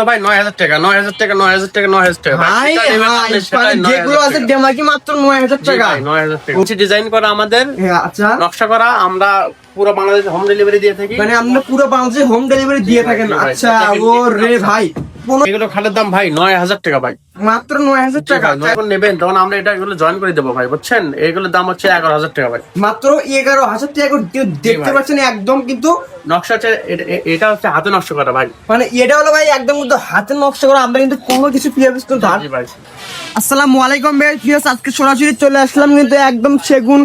ভাই ৯,০০০ টাকা ৯,০০০ টাকা ৯,০০০ টাকা ৯,০০০ টাকা ভাই যেগুলো আছে ডেমাকি মাত্র ৯,০০০ টাকা। ৯,০০০ টাকা ডিজাইন করা আমাদের, আচ্ছা নকশা করা। আমরা পুরো বাংলাদেশে হোম ডেলিভারি দিয়ে থাকি। মানে আপনারা পুরো বাংলাদেশে হোম ডেলিভারি দিয়ে থাকেন? আচ্ছা ও রে ভাই, এগুলো খাটের দাম ভাই ৯,০০০ টাকা ভাই, মাত্র ৯,০০০ টাকা। যখন নেবেন তখন আমরা এটা এগুলো জয়েন করে দেবো ভাই, বুঝছেন? এগুলোর দাম হচ্ছে ১১,০০০ টাকা ভাই, মাত্র ১১,০০০ টাকা করে দেখতে পাচ্ছেন একদম। কিন্তু নকশা হচ্ছে এটা হচ্ছে হাতে নকশা করা ভাই। মানে এটা হলো ভাই একদম কিন্তু হাতের নকশা করা। আমরা কিন্তু কোনো কিছু পিয়াবিস তো ধার। আসসালামু আলাইকুম ভাই, আজকে সরাসরি চলে আসলাম কিন্তু একদম সেগুন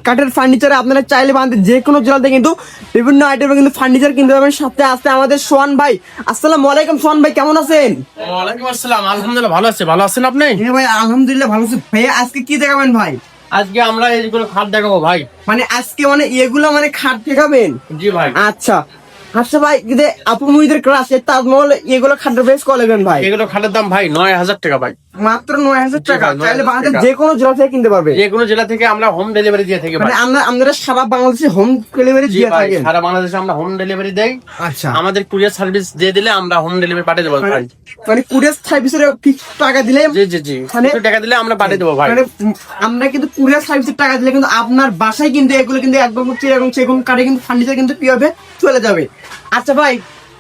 কাঠের ফার্নিচারে। আপনারা চাইলে বানাতে যে কোনো জেলাতে কিন্তু বিভিন্ন আইটেমের কিন্তু ফার্নিচার কিনতে পারবেন। সাথে আসতে আমাদের সোহান ভাই। আসসালামু আলাইকুম সোহান ভাই, কেমন আছেন? ওয়ালাইকুম আসসালাম, আলহামদুলিল্লাহ ভালো আছি। ভালো আছেন আপনি? হ্যাঁ ভাই আলহামদুলিল্লাহ ভালো আছি। ভাই আজকে কি দেখাবেন ভাই? আজকে আমরা এইগুলো খাট দেখাবো ভাই। মানে আজকে মানে এগুলো মানে খাট দেখাবেন? জি ভাই। আচ্ছা আচ্ছা ভাই, কিন্তু আপু মুহিদের ক্লাসে তাজমহল এগুলো খাটের বেশ কলেবেন ভাই? এগুলো খাটের দাম ভাই ৯,০০০ টাকা ভাই, মাত্র ৯,০০০ টাকা। জি ভাই, চাইলে ৯,০০০ বাংলাদেশের টাকা। যে কোনো জেলা থেকে কিনতে পারবে? যে কোনো জেলা থেকে আমরা হোম ডেলিভারি দিয়ে থাকি মানে ভাই। আমরা সারা বাংলাদেশে হোম ডেলিভারি জি দিয়ে ভাই, থাকেন? সারা বাংলাদেশে আমরা হোম ডেলিভারি দেই। আচ্ছা, আমাদের কুরিয়ার সার্ভিস দিয়ে দিলে আমরা হোম ডেলিভারি পাঠিয়ে দেবো ভাই। মানে কুরিয়ার সার্ভিসের ফিক্স টাকা দিলে? জি জি জি, মানে- কিছু টাকা দিলে আমরা পাঠিয়ে দেবো ভাই। মানে আমরা কিন্তু কুরিয়ার সার্ভিসের টাকা দিলে কিন্তু আপনার বাসায় কিন্তু এগুলো কিন্তু একদম এবং সেগুন কাঠে কিন্তু ফার্নিচার কিন্তু কি হবে চলে যাবে। আচ্ছা ভাই,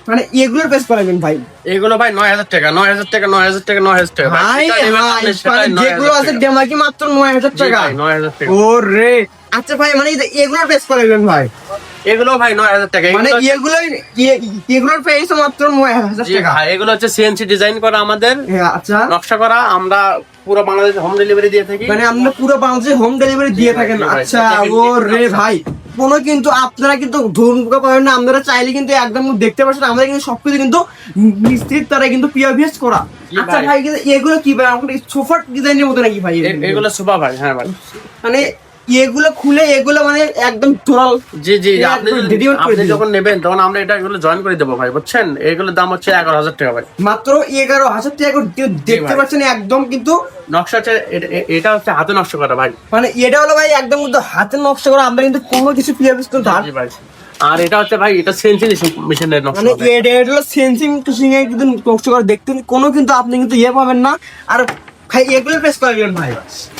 মানে এগুলোর বেশ করাবেন ভাই? এগুলো ভাই ৯,০০০ টাকা ৯,০০০ টাকা ৯,০০০ টাকা ৯,০০০ টাকা ভাই যেটা নেবেন আপনি সেটাই মানে ৯,০০০ যেগুলো আছে টাকা। ডেমাকি মাত্র ৯,০০০ জি টাকা? ভাই, ৯,০০০ টাকা। ও রে, আচ্ছা ভাই মানে এগুলোর বেশ করাবেন ভাই? এগুলো ভাই ৯,০০০ টাকা। মানে এগুলোর প্রাইস মাত্র ৯,০০০ জি টাকা? ভাই, এগুলো হচ্ছে সিএনসি ডিজাইন করা আমাদের, আচ্ছা, নকশা করা। আমরা পুরো বাংলাদেশে হোম ডেলিভারি দিয়ে থাকি। মানে আমরা পুরো বাংলাদেশে হোম ডেলিভারি দিয়ে থাকেন? জি ভাই, আচ্ছা এটা ও কিন্তু রে ভাই, কোনো কিন্তু আপনারা কিন্তু ধর্মকে পাবেন না। আপনারা চাইলে কিন্তু একদম দেখতে পাচ্ছেন আমাদের কিন্তু সবকিছু কিন্তু মিস্ত্রির দ্বারা কিন্তু পিওভিএস করা। জি আচ্ছা ভাই। ভাই, কিন্তু এগুলো কি ভাই আমাদের সোফার ডিজাইনের মতো নাকি ভাই? এগুলো সোফা ভাই। হ্যাঁ ভাই, মানে এগুলো খুলে এগুলো মানে একদম টোটাল জি জি, আপনি ready-made করে আপনি দিবেন? যখন নেবেন তখন আমরা এটা এগুলো জয়েন করে দেবো ভাই, বুঝছেন? এগুলোর দাম হচ্ছে ১১,০০০ টাকা ভাই, মাত্র ১১,০০০ টাকা করে দেখতে ভাই। পাচ্ছেন একদম। কিন্তু নকশা হচ্ছে এটা হচ্ছে হাতে নকশা করা ভাই। মানে এটা হলো ভাই একদম কিন্তু হাতের নকশা করা। আমরা কিন্তু কোনো কিছু পিওভিএস তো ধার। জি ভাই। আর এটা হচ্ছে ভাই, এটা সেন্সিং মেশিনের নকশা মানে ভাই। এটা হলো সেন্সিং টুসিং এর কিন্তু নকশা করা। দেখতে কোনো কিন্তু আপনি কিন্তু পাবেন না। আর ভাই এগুলো বেশ করাবেন ভাই?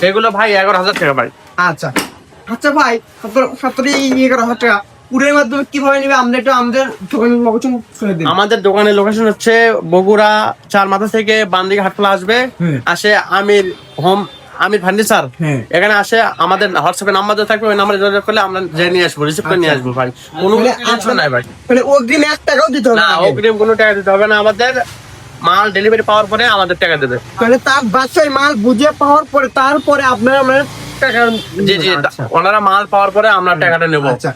এগুলো ভাই ১১,০০০ টাকা ভাই। আচ্ছা আচ্ছা ভাই, ১১,০০০ টাকা কুরিয়ার মাধ্যমে কিভাবে নেবে? আমরা একটু আমাদের দোকানের লোকেশন শুনে দিন। আমাদের দোকানের লোকেশন হচ্ছে বগুড়া চারমাথা থেকে বান্দিকে হাটখোলা আসবে, আসে আমির ফার্নিচার, এখানে আসে আমাদের হোয়াটসঅ্যাপে নাম্বার দেওয়া থাকবে, ওই নাম্বারে যোগাযোগ করলে আমরা যেয়ে নিয়ে আসবো, রিসিভ করে নিয়ে আসবো ভাই। কোনো টেনশন নাই ভাই। মানে অগ্রিম ১ টাকাও দিতে হবে না, না? অগ্রিম কোনো টাকা দিতে হবে না। আমাদের মাল ডেলিভারি পাওয়ার পরে আমাদের টাকা দেবে। মানে তার বাসায় মাল বুঝে পাওয়ার পরে তারপরে আপনারা মানে টাকা? জি জি, আচ্ছা। ওনারা মাল পাওয়ার পরে আমরা টাকাটা নেবো। আচ্ছা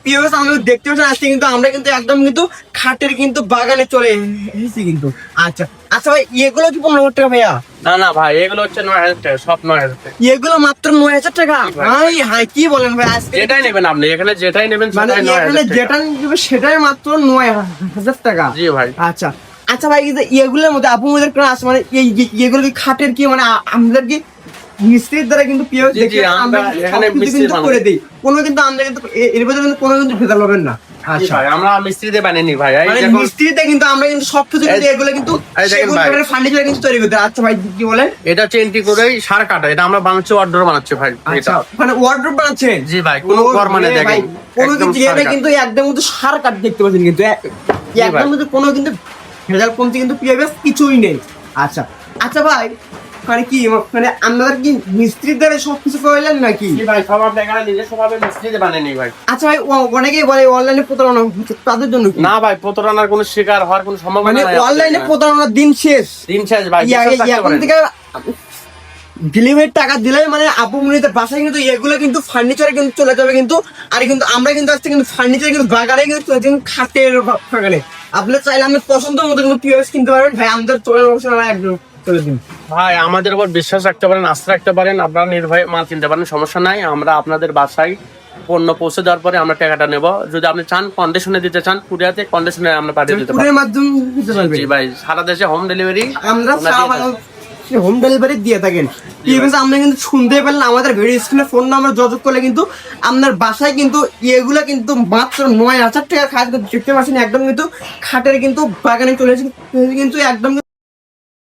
পিওস, আমরা দেখতে পাচ্ছেন আজকে কিন্তু আমরা কিন্তু একদম কিন্তু খাটের কিন্তু বাগানে চলে এসেছি কিন্তু। আচ্ছা আচ্ছা ভাই, এগুলো কি ১৫,০০০ টাকা ভাইয়া? না না ভাই, এগুলো হচ্ছে ৯,০০০ টাকা, সব ৯,০০০ টাকা। এগুলো মাত্র ৯,০০০ টাকা? ভাই হাই, কি বলেন ভাই? আজকে যেটাই নেবেন আপনি, এখানে যেটাই নেবেন মানে সেটাই এখানে ৯,০০০ যেটা টাকা। নিবে সেটাই মাত্র ৯,০০০ টাকা? জি ভাই। আচ্ছা আচ্ছা ভাই, কিন্তু এগুলোর মধ্যে আপু আমাদের ক্লাস মানে এগুলো কি খাটের কি মানে আমাদের কি মিস্ত্রির দ্বারা কিন্তু পিওস জি, দেখে আমরা আমরা এখানে সবকিছু মিস্ত্রি কিন্তু বানাই। করে দেই। কোনো কিন্তু আমরা কিন্তু এর ভিতরে কিন্তু কোনো কিন্তু ভেজাল পাবেন না। জি আচ্ছা, ভাই, আমরা মিস্ত্রিতে বানিয়ে নিই ভাই। এই মানে দেখুন, মিস্ত্রিতে কিন্তু আমরা কিন্তু সবকিছু কিন্তু এগুলো কিন্তু এই দেখেন ভাই। ফার্নিচার কিন্তু তৈরি করতে। আচ্ছা ভাই কি বলেন? এটা হচ্ছে এন্ট্রি করেই সার কাটা, এটা আমরা বানাচ্ছি, অর্ডার বানাচ্ছি ভাই। আচ্ছা, এটা মানে ওয়ার্ডরোব বানাচ্ছেন? জি ভাই, কোনো ঘর মানে ওরে ভাই, দেখেন কোনো একদম কিছু সার এটা কাটা। কিন্তু একদম কিন্তু সার কাট দেখতে পাচ্ছেন কিন্তু ভাই। একদম কিন্তু কোনো কিন্তু ভেজাল কমতি কিন্তু পিওএস কিছুই নেই। আচ্ছা আচ্ছা ভাই, মানে কি মানে আপনাদের কি মিস্ত্রির দ্বারা সবকিছু করলেন নাকি? জি ভাই, সব আমরা এখানে নিজস্ব ভাবে মিস্ত্রিতে বানিয়ে নিই ভাই। আচ্ছা ভাই, অনেকেই বলে অনলাইনে প্রতারণা হচ্ছে, তাদের জন্য কি? না ভাই, প্রতারণার কোনো শিকার হওয়ার কোনো সম্ভাবনা মানে নাই। অনলাইনে প্রতারণার দিন শেষ? দিন শেষ ভাই, বিশ্বাস রাখতে এখন পারেন। থেকে ডেলিভারি টাকা দিলে মানে আপু মনিদের বাসায় কিন্তু এগুলো কিন্তু ফার্নিচারে কিন্তু চলে যাবে কিন্তু। আর কিন্তু আমরা কিন্তু আজকে কিন্তু ফার্নিচার কিন্তু বাগানে কিন্তু চলে যাবে, খাটের বাগানে। আপনারা চাইলে আপনার পছন্দ মতো কিন্তু পিওএস কিনতে পারবেন ভাই। আমাদের চলে অবশ্যই একদম চলে দিন ভাই, আমাদের উপর বিশ্বাস রাখতে পারেন, আস্থা রাখতে পারেন, আপনারা নির্ভয়ে মাল কিনতে পারেন, সমস্যা নাই। আমরা আপনাদের বাসায় পণ্য পৌঁছে দেওয়ার পরে আমরা টাকাটা নেব। যদি আপনি চান কন্ডিশনে দিতে চান, কুরিয়াতে কন্ডিশনে আমরা পাঠিয়ে দিতে পারি। কুরিয়ার মাধ্যমে দিতে পারবেন? জি ভাই, সারা দেশে হোম ডেলিভারি আমরা হোম ডেলিভারি দিয়ে থাকেন। ঠিক আছে, আপনি কিন্তু শুনতে পেলেন, আমাদের ভিডিও স্ক্রিনে ফোন নাম্বার যোগাযোগ করলে কিন্তু আপনার বাসায় কিন্তু এগুলো কিন্তু মাত্র 9,000 টাকার খাট দেখতে পাচ্ছেন, একদম কিন্তু খাটের কিন্তু বাগানে চলে এসেছে কিন্তু একদম